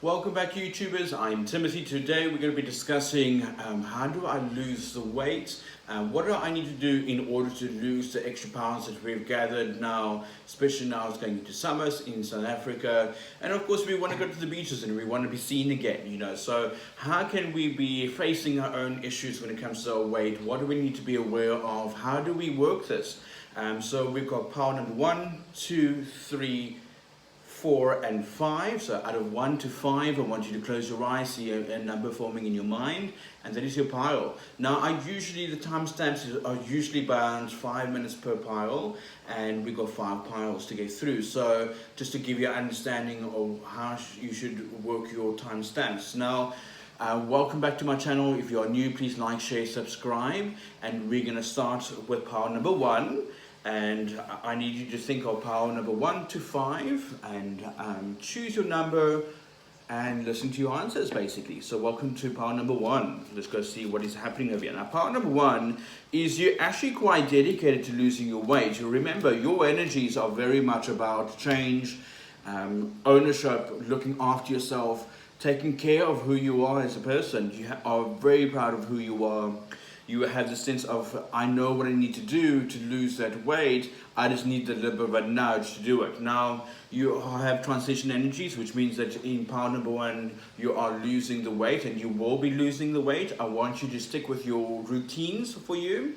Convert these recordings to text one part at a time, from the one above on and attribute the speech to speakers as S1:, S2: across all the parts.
S1: Welcome back, YouTubers. I'm Timothy. Today we're going to be discussing how do I lose the weight, what do I need to do in order to lose the extra pounds that we've gathered now, especially now it's going into summers in South Africa, and of course we want to go to the beaches and we want to be seen again, so how can we be facing our own issues when it comes to our weight? What do we need to be aware of? How do we work this? So we've got power number 1, 2, 3, 4 and 5. So out of 1 to 5, I want you to close your eyes, see a number forming in your mind, and that is your pile. Now, the timestamps are usually around 5 minutes per pile, and we've got 5 piles to get through. So just to give you an understanding of how you should work your timestamps. Now, welcome back to my channel. If you are new, please like, share, subscribe, and we're going to start with pile number 1. And I need you to think of power number 1 to 5 and choose your number and listen to your answers basically. So welcome to power number 1. Let's go see what is happening over here. Now power number 1 is you're actually quite dedicated to losing your weight. You remember your energies are very much about change, ownership, looking after yourself, taking care of who you are as a person. You are very proud of who you are. You have the sense of, I know what I need to do to lose that weight. I just need a little bit of a nudge to do it. Now, you have transition energies, which means that in power number 1, you are losing the weight and you will be losing the weight. I want you to stick with your routines for you.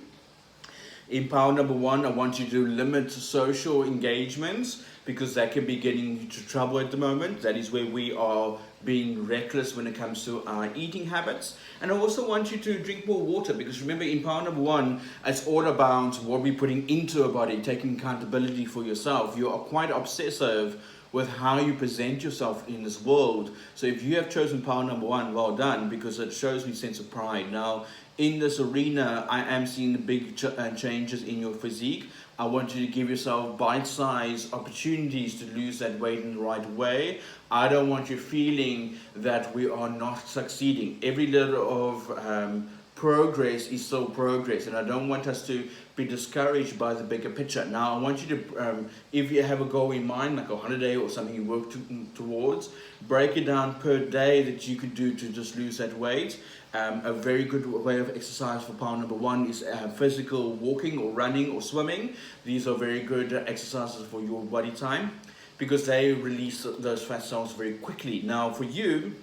S1: In power number 1, I want you to limit social engagements because that can be getting you into trouble at the moment. That is where we are being reckless when it comes to our eating habits. And I also want you to drink more water because remember in power number 1, it's all about what we're putting into our body, taking accountability for yourself. You are quite obsessive with how you present yourself in this world. So if you have chosen power number 1, well done, because it shows me a sense of pride. Now, in this arena, I am seeing the big changes in your physique. I want you to give yourself bite-sized opportunities to lose that weight in the right way. I don't want you feeling that we are not succeeding. Every little of progress is still progress, and I don't want us to be discouraged by the bigger picture. Now I want you to, if you have a goal in mind, like a 100-day or something you work towards, break it down per day that you could do to just lose that weight. A very good way of exercise for power number 1 is physical walking or running or swimming. These are very good exercises for your body time because they release those fat cells very quickly. Now for you,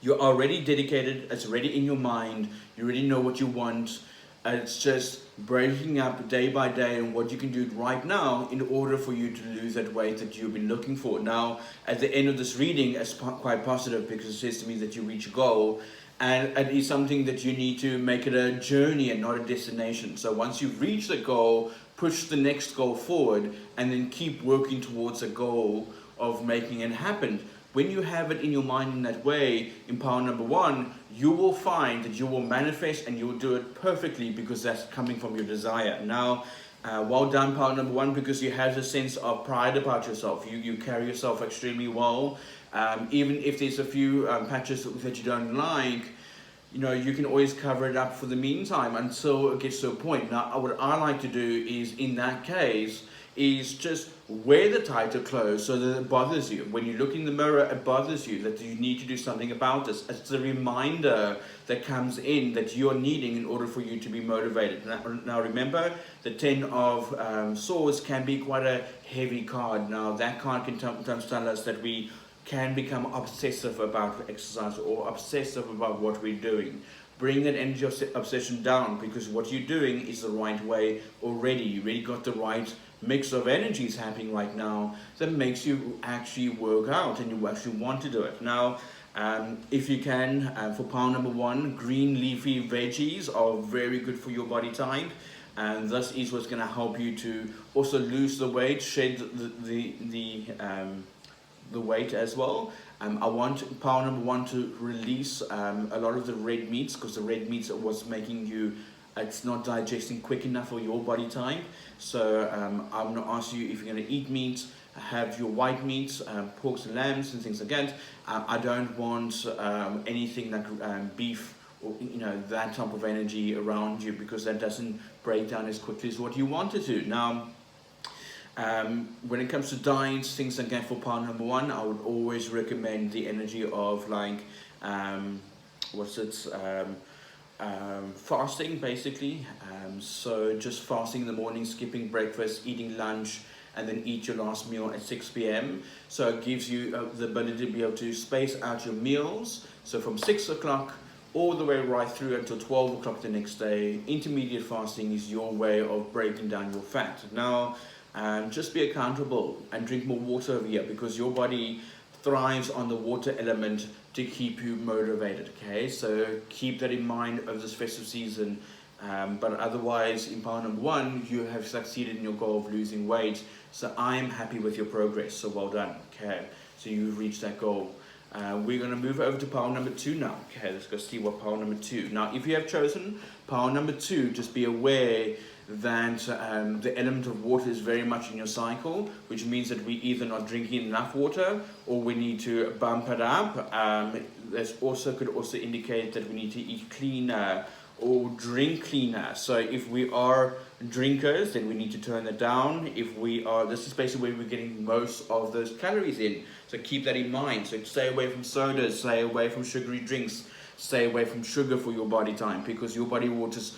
S1: you're already dedicated, it's already in your mind, you already know what you want. It's just breaking up day by day and what you can do right now in order for you to lose that weight that you've been looking for. Now, at the end of this reading, it's quite positive because it says to me that you reach a goal, and it is something that you need to make it a journey and not a destination. So once you've reached the goal, push the next goal forward and then keep working towards a goal of making it happen. When you have it in your mind in that way, in power number 1, you will find that you will manifest and you will do it perfectly because that's coming from your desire. Now, well done, power number 1, because you have a sense of pride about yourself. You carry yourself extremely well. Even if there's a few patches that you don't like, you can always cover it up for the meantime until it gets to a point. Now, what I like to do is, in that case, is just wear the tighter clothes so that it bothers you. When you look in the mirror, it bothers you, that you need to do something about this. It's a reminder that comes in that you're needing in order for you to be motivated. Now remember, the 10 of swords can be quite a heavy card. Now that card can sometimes tell us that we can become obsessive about exercise or obsessive about what we're doing. Bring that energy of obsession down because what you're doing is the right way already. You already got the right mix of energies happening right now that makes you actually work out and you actually want to do it. Now, if you can, for power number 1, green leafy veggies are very good for your body type. And this is what's going to help you to also lose the weight, shed the weight as well. I want power number 1 to release a lot of the red meats because the red meats are what's making you, it's not digesting quick enough for your body type. So I'm going to ask you, if you're going to eat meat, have your white meats, porks and lambs and things like that. I don't want anything like beef or that type of energy around you because that doesn't break down as quickly as what you want it to. Now, When it comes to diets, things again for power number one, I would always recommend the energy of like, what's it, fasting basically. So just fasting in the morning, skipping breakfast, eating lunch, and then eat your last meal at 6 p.m. So it gives you the ability to be able to space out your meals. So from 6 o'clock all the way right through until 12 o'clock the next day. Intermediate fasting is your way of breaking down your fat. Now, just be accountable and drink more water over here, because your body thrives on the water element to keep you motivated. Okay, so keep that in mind over this festive season. But otherwise, in power number one, you have succeeded in your goal of losing weight. So I am happy with your progress. So well done. Okay, so you've reached that goal. We're going to move over to power number two now. Okay, let's go see what power number two. Now, if you have chosen power number two, just be aware that the element of water is very much in your cycle, which means that we either not drinking enough water or we need to bump it up. This also could also indicate that we need to eat cleaner or drink cleaner. So if we are drinkers, then we need to turn it down. If we are, this is basically where we're getting most of those calories in. So keep that in mind. So stay away from sodas, stay away from sugary drinks, stay away from sugar for your body time, because your body will just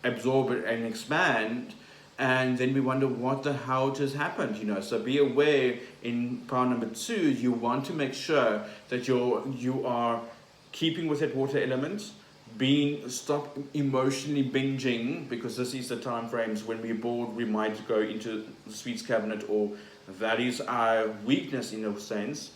S1: absorb it and expand, and then we wonder what the hell just happened, you know. So be aware in power number two, you want to make sure that you are keeping with that water element, stop emotionally binging, because this is the time frames when we're bored, we might go into the sweets cabinet, or that is our weakness in a sense.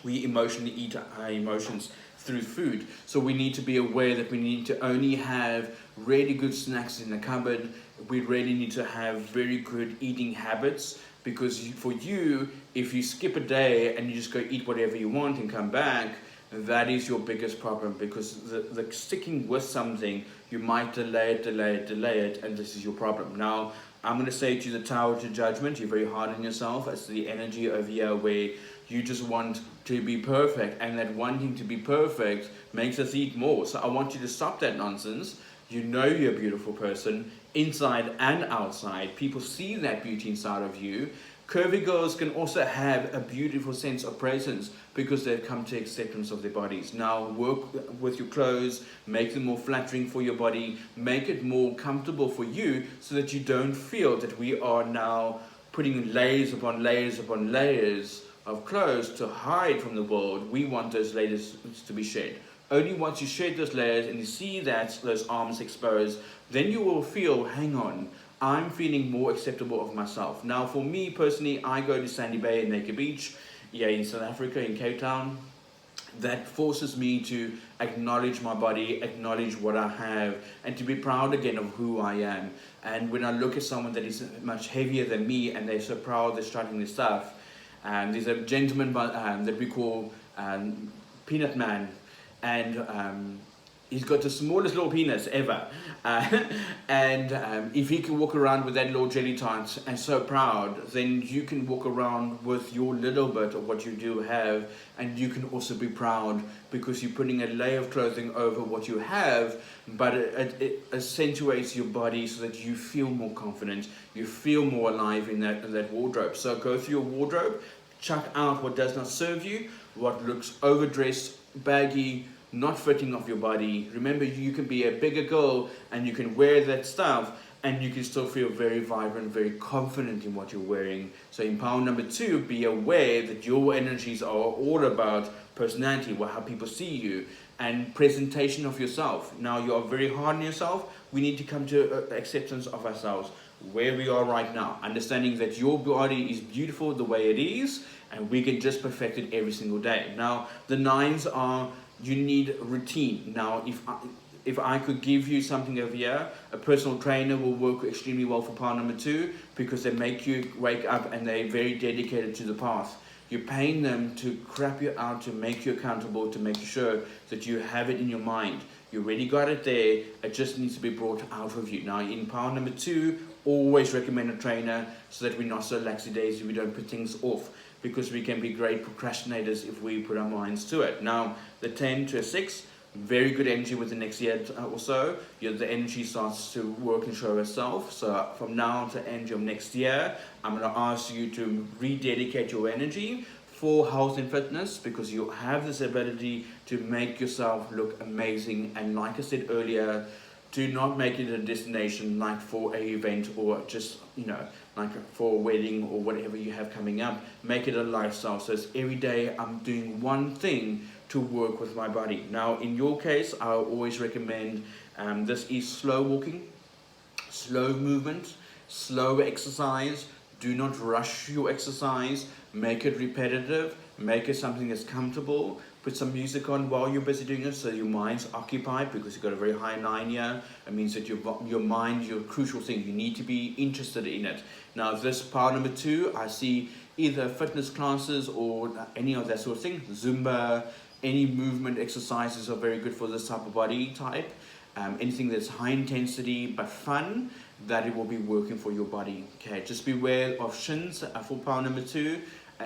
S1: We emotionally eat our emotions through food. So we need to be aware that we need to only have really good snacks in the cupboard. We really need to have very good eating habits, because for you, if you skip a day and you just go eat whatever you want and come back, that is your biggest problem, because the sticking with something, you might delay it, and this is your problem. Now, I'm going to say to you, the tower to judgment, you're very hard on yourself. It's the energy over here where you just want to be perfect, and that wanting to be perfect makes us eat more. So I want you to stop that nonsense. You know you're a beautiful person, inside and outside. People see that beauty inside of you. Curvy girls can also have a beautiful sense of presence because they've come to acceptance of their bodies. Now work with your clothes, make them more flattering for your body, make it more comfortable for you, so that you don't feel that we are now putting layers upon layers upon layers of clothes to hide from the world. We want those layers to be shed. Only once you shed those layers and you see that those arms exposed, then you will feel, hang on, I'm feeling more acceptable of myself. Now for me personally, I go to Sandy Bay and Naked Beach, in South Africa, in Cape Town. That forces me to acknowledge my body, acknowledge what I have, and to be proud again of who I am. And when I look at someone that is much heavier than me and they're so proud, they're strutting their stuff, there's a gentleman that we call Peanut Man, and he's got the smallest little penis ever, and if he can walk around with that little jelly tart and so proud, then you can walk around with your little bit of what you do have, and you can also be proud because you're putting a layer of clothing over what you have, but it accentuates your body so that you feel more confident, you feel more alive in that wardrobe. So go through your wardrobe, chuck out what does not serve you, what looks overdressed, baggy, not fitting of your body. Remember, you can be a bigger girl and you can wear that stuff and you can still feel very vibrant, very confident in what you're wearing. So in power number two, be aware that your energies are all about personality, how people see you, and presentation of yourself. Now you are very hard on yourself. We need to come to acceptance of ourselves, where we are right now, understanding that your body is beautiful the way it is, and we can just perfect it every single day. Now the nines are, you need routine. Now if I could give you something over here, a personal trainer will work extremely well for power number two, because they make you wake up and they're very dedicated to the path. You're paying them to crap you out, to make you accountable, to make sure that you have it in your mind. You already got it there, it just needs to be brought out of you. Now in power number two, always recommend a trainer, so that we're not so lackadaisy, we don't put things off, because we can be great procrastinators if we put our minds to it. Now the 10 to a 6, very good energy with the next year or so. The energy starts to work and show itself. So from now to end of next year, I'm going to ask you to rededicate your energy for health and fitness, because you have this ability to make yourself look amazing. And like I said earlier, do not make it a destination like for a event, or just, like for a wedding or whatever you have coming up. Make it a lifestyle. So it's every day I'm doing one thing to work with my body. Now, in your case, I always recommend this is slow walking, slow movement, slow exercise. Do not rush your exercise. Make it repetitive. Make it something that's comfortable. Put some music on while you're busy doing it, so your mind's occupied, because you've got a very high 9 here. It means that your mind, your crucial thing, you need to be interested in it. Now, this power number 2, I see either fitness classes or any of that sort of thing. Zumba, any movement exercises are very good for this type of body type. Anything that's high intensity but fun, that it will be working for your body. Okay, just beware of shins for power number 2,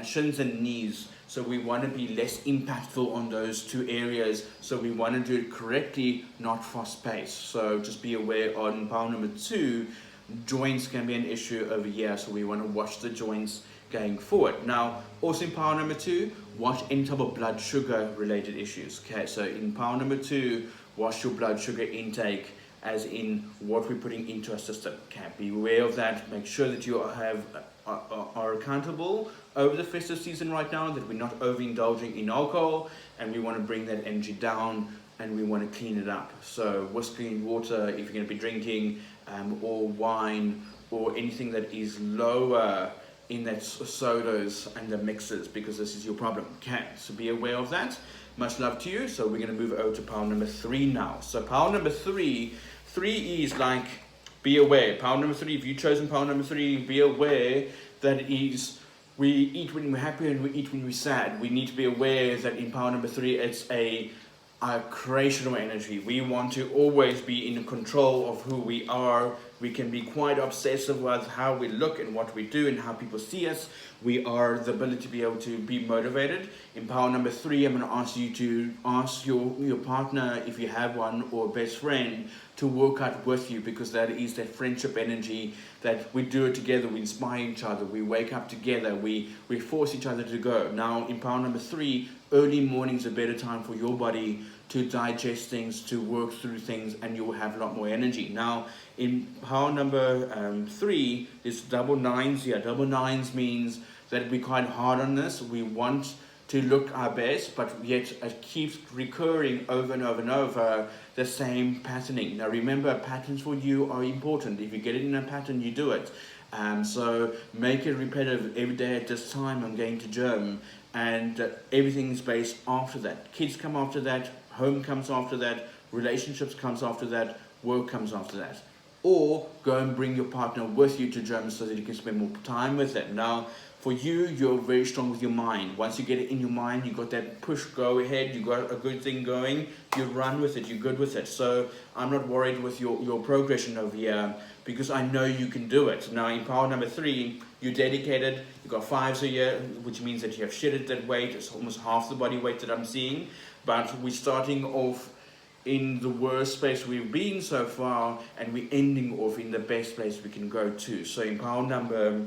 S1: shins and knees. So we want to be less impactful on those two areas. So we want to do it correctly, not fast paced. So just be aware on power number 2, joints can be an issue over here. So we want to watch the joints going forward. Now, also in power number 2, watch any type of blood sugar related issues. Okay, so in power number 2, watch your blood sugar intake, as in what we're putting into our system. Okay, be aware of that. Make sure that you are accountable over the festive season right now, that we're not overindulging in alcohol, and we want to bring that energy down, and we want to clean it up. So whiskey and water, if you're going to be drinking, or wine, or anything that is lower in that sodas and the mixes, because this is your problem. Okay, so be aware of that. Much love to you. So we're going to move over to power number 3 now. So power number 3 is like, be aware. Power number 3, if you've chosen power number 3, be aware that it is, we eat when we're happy and we eat when we're sad. We need to be aware that in power number 3, it's a creational energy. We want to always be in control of who we are. We can be quite obsessive with how we look and what we do and how people see us. We are the ability to be able to be motivated. In power number 3, I'm going to ask you to ask your partner, if you have one, or best friend, to work out with you, because that is that friendship energy, that we do it together, we inspire each other, we wake up together, we force each other to go. Now, in power number 3, early mornings are a better time for your body to digest things, to work through things, and you will have a lot more energy. Now, in power number 3, there's double 9s here. Double 9s means that we're quite hard on this. We want to look our best, but yet it keeps recurring over and over and over, the same patterning. Now remember, patterns for you are important. If you get it in a pattern, you do it. So make it repetitive. Every day at this time, I'm going to gym, and everything is based after that. Kids come after that, home comes after that, relationships comes after that, work comes after that. Or go and bring your partner with you to gym so that you can spend more time with them. Now, for you, you're very strong with your mind. Once you get it in your mind, you got that push, go ahead, you got a good thing going, you run with it, you're good with it. So I'm not worried with your progression over here, because I know you can do it. Now in power number 3, you're dedicated, you got 5s a year, which means that you have shedded that weight. It's almost half the body weight that I'm seeing. But we're starting off in the worst space we've been so far, and we're ending off in the best place we can go to. So in power number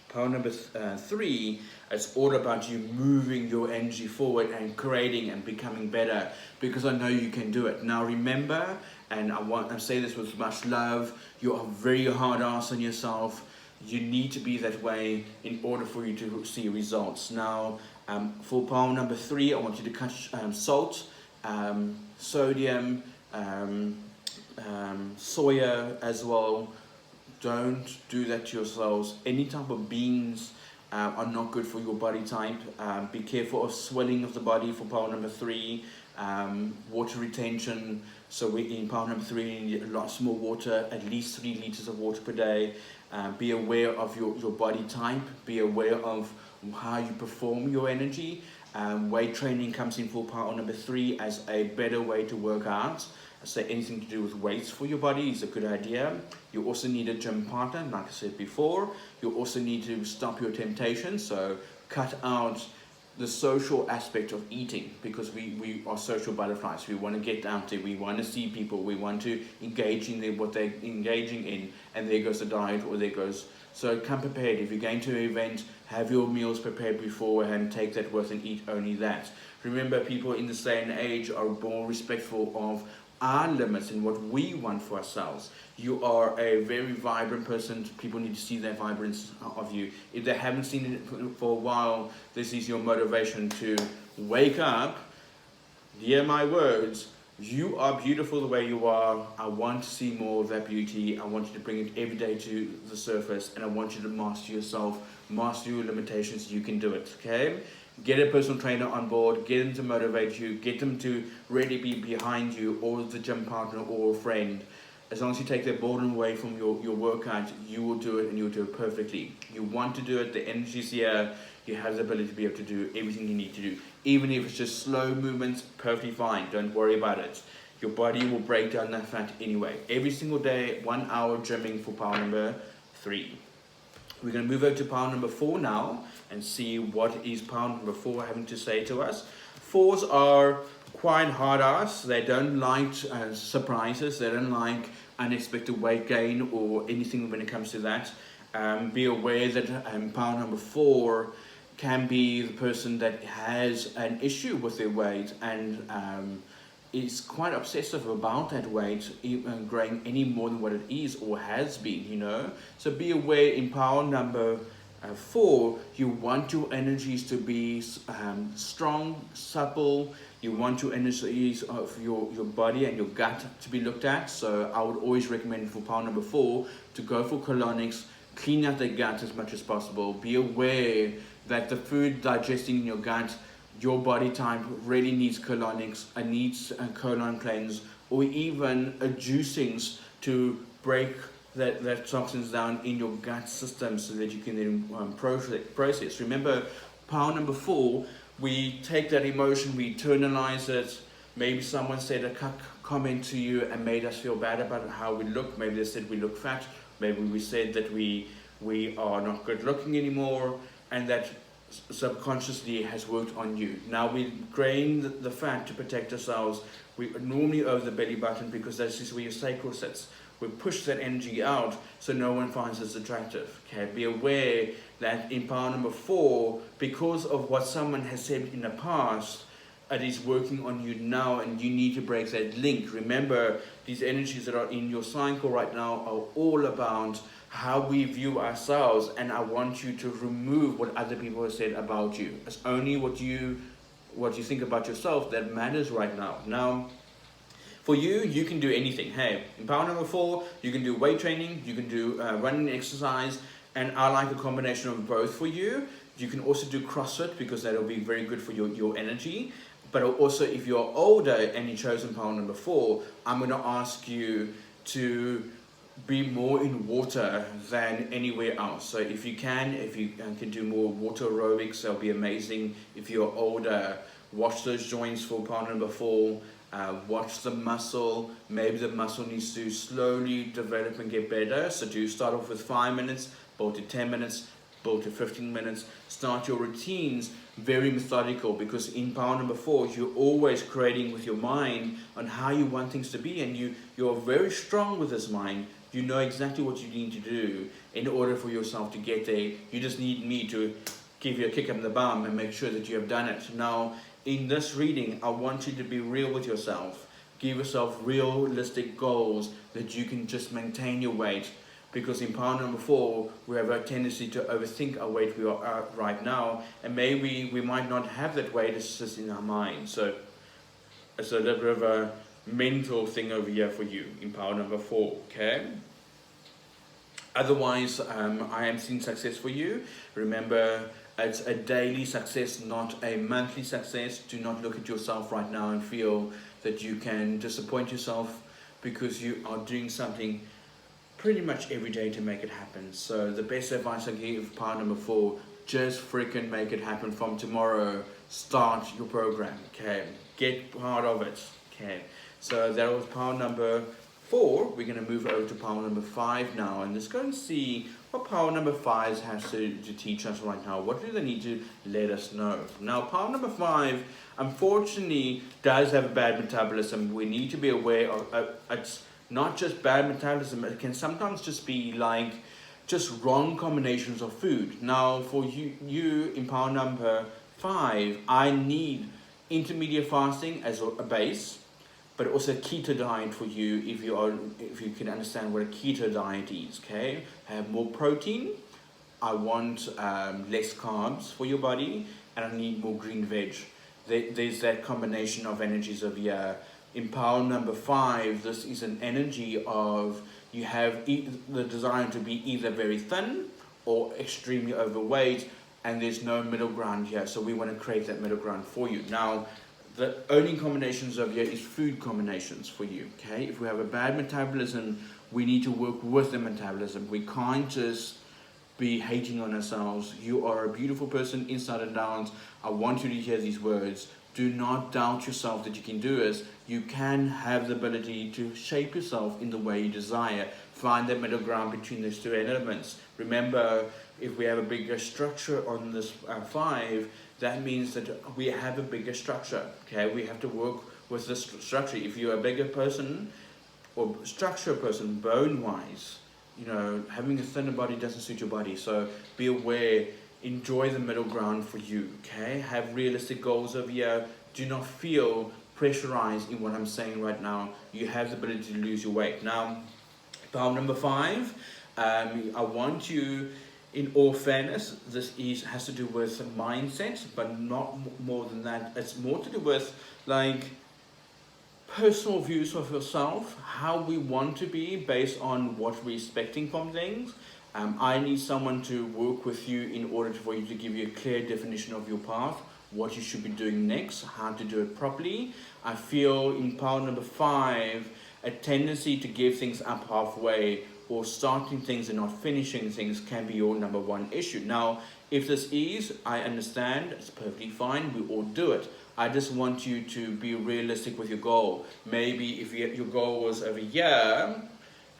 S1: 3, it's all about you moving your energy forward and creating and becoming better, because I know you can do it. Now remember, and I say this with much love, you are very hard ass on yourself. You need to be that way in order for you to see results. Now for power number 3, I want you to cut salt, sodium, soya as well. Don't do that to yourselves. Any type of beans are not good for your body type. Be careful of swelling of the body for power number 3. Water retention. So in power number 3, you need lots more water, at least 3 liters of water per day. Be aware of your body type. Be aware of how you perform your energy. Weight training comes in for power number 3 as a better way to work out. So anything to do with weights for your body is a good idea. You also need a gym partner, like I said before. You also need to stop your temptation, so cut out the social aspect of eating, because we are social butterflies. We want to get out there, we want to see people, we want to engage in what they're engaging in, and there goes the diet, or there goes. So come prepared. If you're going to an event, have your meals prepared beforehand, take that with and eat only that. Remember, people in this day and age are more respectful of our limits and what we want for ourselves. You are a very vibrant person. People need to see that vibrance of you. If they haven't seen it for a while, this is your motivation to wake up, hear my words. You are beautiful the way you are. I want to see more of that beauty. I want you to bring it every day to the surface, and I want you to master yourself, master your limitations. You can do it, okay? Get a personal trainer on board, get them to motivate you, get them to really be behind you, or the gym partner or a friend. As long as you take that boredom away from your workout, you will do it, and you'll do it perfectly. You want to do it, the energy's here, you have the ability to be able to do everything you need to do. Even if it's just slow movements, perfectly fine, don't worry about it. Your body will break down that fat anyway. Every single day, 1 hour gymming for power number 3. We're going to move over to power number 4 now and see what is power number 4 having to say to us. 4s are quite hard ass. They don't like surprises. They don't like unexpected weight gain or anything when it comes to that. Be aware that power number 4 can be the person that has an issue with their weight and is quite obsessive about that weight growing any more than what it is or has been, you know. So be aware in power number 4, you want your energies to be strong, supple. You want your energies of your body and your gut to be looked at. So I would always recommend for power number 4 to go for colonics, clean out the gut as much as possible. Be aware that the food digesting in your gut, your body type really needs colonics, needs a colon cleanse, or even a juicings to break that toxins down in your gut system so that you can then process. Remember, power number 4, we take that emotion, we internalize it. Maybe someone said a comment to you and made us feel bad about how we look. Maybe they said we look fat. Maybe we said that we are not good looking anymore, and that subconsciously has worked on you. Now we drain the fat to protect ourselves. We normally over the belly button, because that's just where your sacral sits. We push that energy out so no one finds us attractive. Okay, be aware that in power number 4, because of what someone has said in the past, it is working on you now, and you need to break that link. Remember, these energies that are in your cycle right now are all about how we view ourselves, and I want you to remove what other people have said about you. It's only what you think about yourself that matters right now. Now, for you, you can do anything. Hey, in power number 4, you can do weight training, you can do running exercise, and I like a combination of both for you. You can also do CrossFit, because that'll be very good for your energy. But also, if you're older and you've chosen power number 4, I'm going to ask you to be more in water than anywhere else. So if you can do more water aerobics, that'll be amazing. If you're older, watch those joints for power number 4. Watch the muscle. Maybe the muscle needs to slowly develop and get better. So do start off with 5 minutes, build to 10 minutes, build to 15 minutes. Start your routines very methodical, because in power number 4, you're always creating with your mind on how you want things to be, and you're very strong with this mind. You know exactly what you need to do in order for yourself to get there. You just need me to give you a kick in the bum and make sure that you have done it. Now, in this reading, I want you to be real with yourself. Give yourself realistic goals that you can just maintain your weight. Because in power number 4, we have a tendency to overthink our weight we are at right now, and maybe we might not have that weight, it's just in our mind. So it's a little bit of a mental thing over here for you in power number 4, okay? Otherwise, I am seeing success for you. Remember, it's a daily success, not a monthly success. Do not look at yourself right now and feel that you can disappoint yourself, because you are doing something pretty much every day to make it happen. So the best advice I give, power number 4, just freaking make it happen from tomorrow. Start your program, okay? Get part of it, okay? So that was power number 4, we're going to move over to power number 5 now, and let's go and see what power number 5 has to teach us right now. What do they need to let us know? Now, power number 5, unfortunately, does have a bad metabolism. We need to be aware of it's not just bad metabolism, it can sometimes just be like just wrong combinations of food. Now, for you in power number 5, I need intermediate fasting as a base, but also a keto diet for you if you can understand what a keto diet is. Okay, have more protein. I want less carbs for your body, and I need more green veg. There's that combination of energies of in power number 5. This is an energy of you have the desire to be either very thin or extremely overweight, and there's no middle ground here. So we want to create that middle ground for you. Now, the only combinations of here is food combinations for you. Okay, if we have a bad metabolism, we need to work with the metabolism. We can't just be hating on ourselves. You are a beautiful person inside and out. I want you to hear these words. Do not doubt yourself that you can do this. You can have the ability to shape yourself in the way you desire. Find the middle ground between these two elements. Remember, if we have a bigger structure on this 5, that means that we have a bigger structure. Okay, we have to work with this structure. If you're a bigger person or structure person, bone-wise, you know, having a thinner body doesn't suit your body. So be aware. Enjoy the middle ground for you. Okay, have realistic goals over here. Do not feel pressurized in what I'm saying right now. You have the ability to lose your weight. Now, power number 5. I want you, in all fairness, this has to do with mindset, but not more than that. It's more to do with like personal views of yourself, how we want to be based on what we're expecting from things. I need someone to work with you in order for you to give you a clear definition of your path, what you should be doing next, how to do it properly. I feel in power number 5, a tendency to give things up halfway or starting things and not finishing things can be your number 1 issue. Now, if this is, I understand, it's perfectly fine, we all do it. I just want you to be realistic with your goal. Maybe if your goal was over here,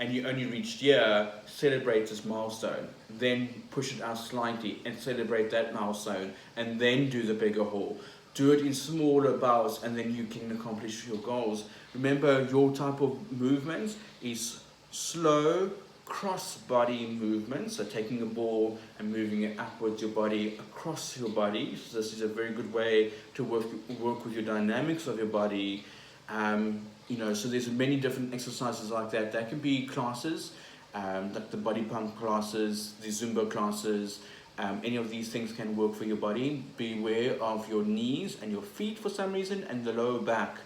S1: and you only reached here, celebrate this milestone. Then push it out slightly and celebrate that milestone, and then do the bigger haul. Do it in smaller bouts, and then you can accomplish your goals. Remember, your type of movements is slow cross-body movements, so taking a ball and moving it upwards your body, across your body. So this is a very good way to work with your dynamics of your body. You know, so there's many different exercises like that. That can be classes, like the body pump classes, the Zumba classes. Any of these things can work for your body. Be aware of your knees and your feet for some reason, and the lower back,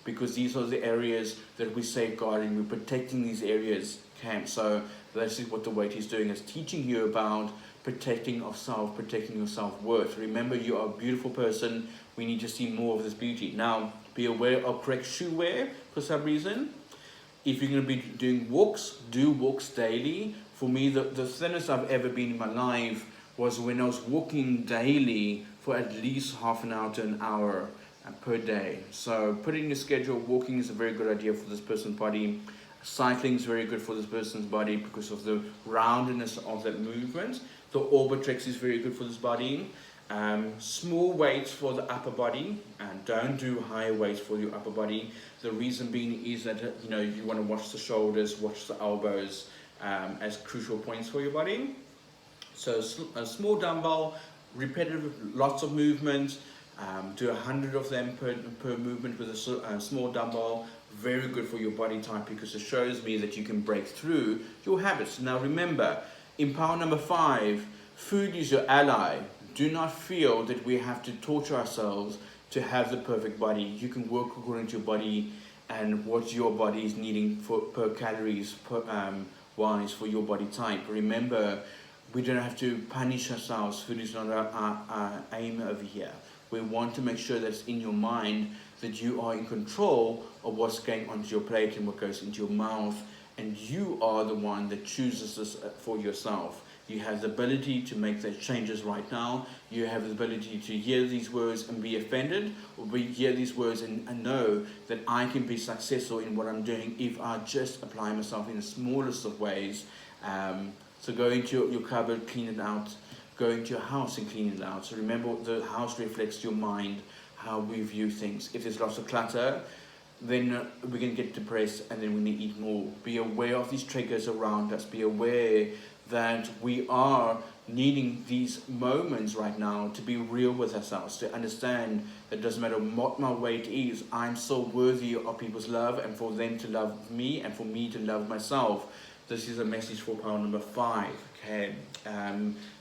S1: because these are the areas that we're safeguarding. We're protecting these areas. Okay, so this is what the weight is doing. It's teaching you about protecting of self, protecting your self-worth. Remember, you are a beautiful person. We need to see more of this beauty. Now, be aware of correct shoe wear for some reason. If you're going to be doing walks, do walks daily. For me, the thinnest I've ever been in my life was when I was walking daily for at least half an hour to an hour per day. So put in your schedule. Walking is a very good idea for this person's body. Cycling is very good for this person's body because of the roundness of that movement. The Orbitrex is very good for this body. Small weights for the upper body, and don't do higher weights for your upper body. The reason being is that you want to watch the shoulders, watch the elbows as crucial points for your body. So a small dumbbell, repetitive, lots of movement. Do 100 of them per movement with a small dumbbell. Very good for your body type because it shows me that you can break through your habits. Now remember, in power number 5, food is your ally. Do not feel that we have to torture ourselves to have the perfect body. You can work according to your body and what your body is needing per calories wise for your body type. Remember, we don't have to punish ourselves. Food is not our aim over here. We want to make sure that it's in your mind that you are in control of what's going onto your plate and what goes into your mouth, and you are the one that chooses this for yourself. You have the ability to make those changes right now. You have the ability to hear these words and be offended, or hear these words and know that I can be successful in what I'm doing if I just apply myself in the smallest of ways. So go into your cupboard, clean it out. Go into your house and clean it out. So remember, the house reflects your mind, how we view things. If there's lots of clutter, then we're going to get depressed, and then we need to eat more. Be aware of these triggers around us. Be aware that we are needing these moments right now to be real with ourselves, to understand that it doesn't matter what my weight is, I'm so worthy of people's love, and for them to love me, and for me to love myself. This is a message for pound number 5. Okay,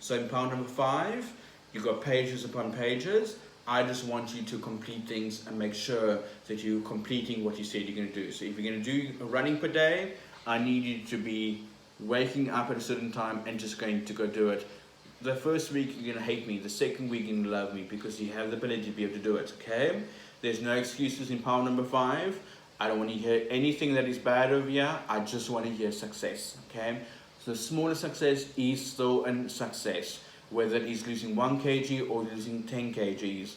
S1: so in pound number 5, you've got pages upon pages. I just want you to complete things and make sure that you're completing what you said you're going to do. So if you're going to do a running per day, I need you to be waking up at a certain time and just going to go do it. The first week you're going to hate me. The second week you're going to love me, because you have the ability to be able to do it. Okay? There's no excuses in pound number 5. I don't want to hear anything that is bad over here. I just want to hear success. Okay? So the smaller success is still a success. Whether it is losing 1 kg or losing 10 kgs,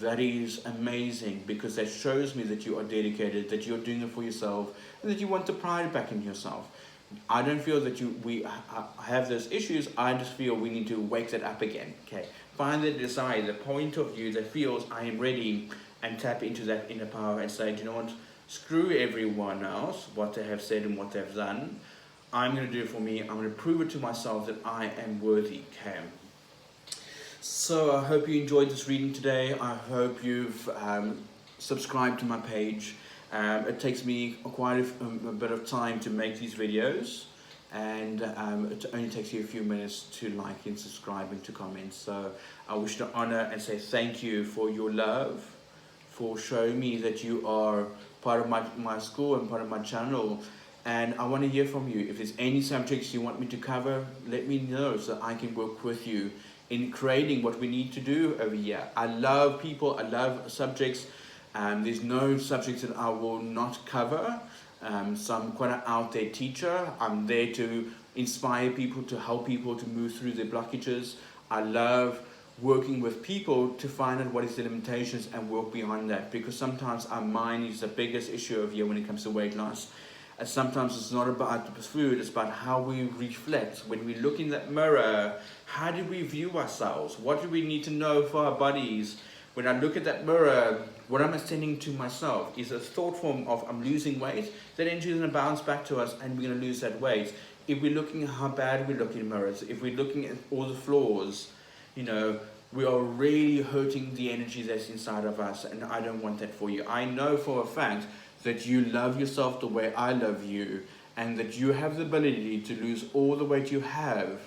S1: that is amazing, because that shows me that you are dedicated, that you're doing it for yourself, and that you want the pride back in yourself. I don't feel that we have those issues. I just feel we need to wake that up again. Okay, find the desire, the point of view that feels I am ready, and tap into that inner power and say, do you know what? Screw everyone else, what they have said and what they've done. I'm going to do it for me. I'm going to prove it to myself that I am worthy. Okay. So I hope you enjoyed this reading today. I hope you've subscribed to my page. It takes me quite a bit of time to make these videos, and it only takes you a few minutes to like and subscribe and to comment. So I wish to honor and say thank you for your love, for showing me that you are part of my school and part of my channel. And I want to hear from you. If there's any subjects you want me to cover, let me know so I can work with you in creating what we need to do over here. I love people, I love subjects. There's no subjects that I will not cover. So I'm quite an out there teacher. I'm there to inspire people, to help people to move through their blockages. I love working with people to find out what is the limitations and work beyond that, because sometimes our mind is the biggest issue over here when it comes to weight loss. And sometimes it's not about the food, it's about how we reflect. When we look in that mirror, how do we view ourselves? What do we need to know for our bodies? When I look at that mirror, what am I sending to myself? Is a thought form of I'm losing weight, that energy is going to bounce back to us and we're going to lose that weight. If we're looking at how bad we look in mirrors, if we're looking at all the flaws, you know, we are really hurting the energy that's inside of us, and I don't want that for you. I know for a fact that you love yourself the way I love you, and that you have the ability to lose all the weight you have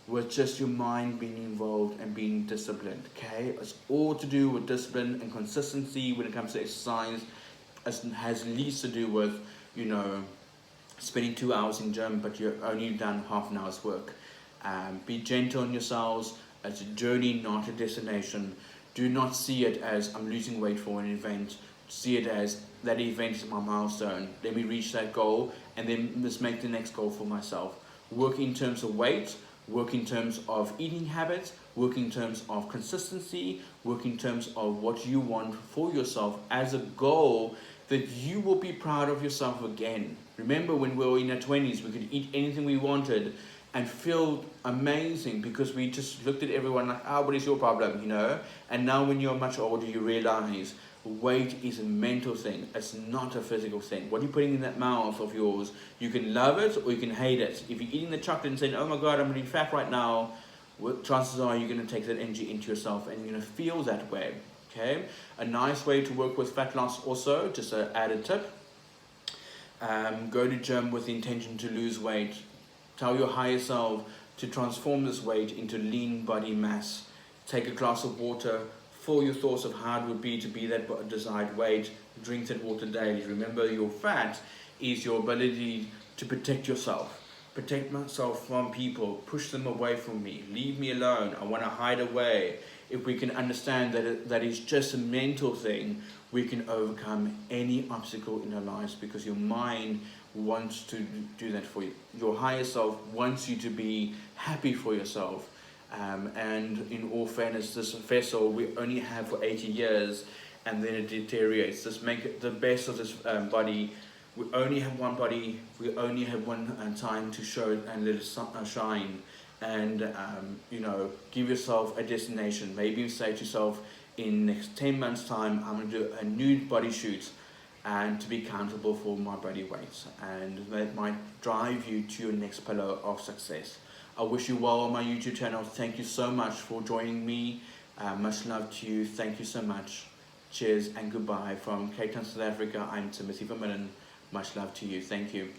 S1: with just your mind being involved and being disciplined. Okay, it's all to do with discipline and consistency when it comes to exercise. It has least to do with, you know, spending 2 hours in gym but you're only done half an hour's work. Be gentle on yourselves. It's a journey, not a destination. Do not see it as I'm losing weight for an event. See it as that event is my milestone. Let me reach that goal and then just make the next goal for myself. Work in terms of weight, work in terms of eating habits, work in terms of consistency, work in terms of what you want for yourself as a goal that you will be proud of yourself again. Remember, when we were in our 20s, we could eat anything we wanted and feel amazing because we just looked at everyone like, oh, what is your problem, you know? And now when you're much older, you realize weight is a mental thing. It's not a physical thing. What you're putting in that mouth of yours, you can love it or you can hate it. If you're eating the chocolate and saying, oh my God, I'm really fat right now, well, chances are you're going to take that energy into yourself and you're going to feel that way. Okay? A nice way to work with fat loss also, just an added tip, go to gym with the intention to lose weight. Tell your higher self to transform this weight into lean body mass. Take a glass of water, fill your thoughts of how it would be to be that desired weight. Drink that water daily. Remember, your fat is your ability to protect yourself. Protect myself from people. Push them away from me. Leave me alone. I want to hide away. if we can understand that it's just a mental thing, we can overcome any obstacle in our lives, because your mind wants to do that for you. Your higher self wants you to be happy for yourself. And in all fairness, this vessel we only have for 80 years, and then it deteriorates. Let's make it the best of this body. We only have one body, we only have one time to show it and let it shine. And you know, give yourself a destination. Maybe you say to yourself, in next 10 months time I'm going to do a nude body shoot, and to be accountable for my body weight, and that might drive you to your next pillar of success. I wish you well on my YouTube channel. Thank you so much for joining me. Much love to you. Thank you so much. Cheers and goodbye from Cape Town, South Africa. I'm Timothy Vermillion. Much love to you. Thank you.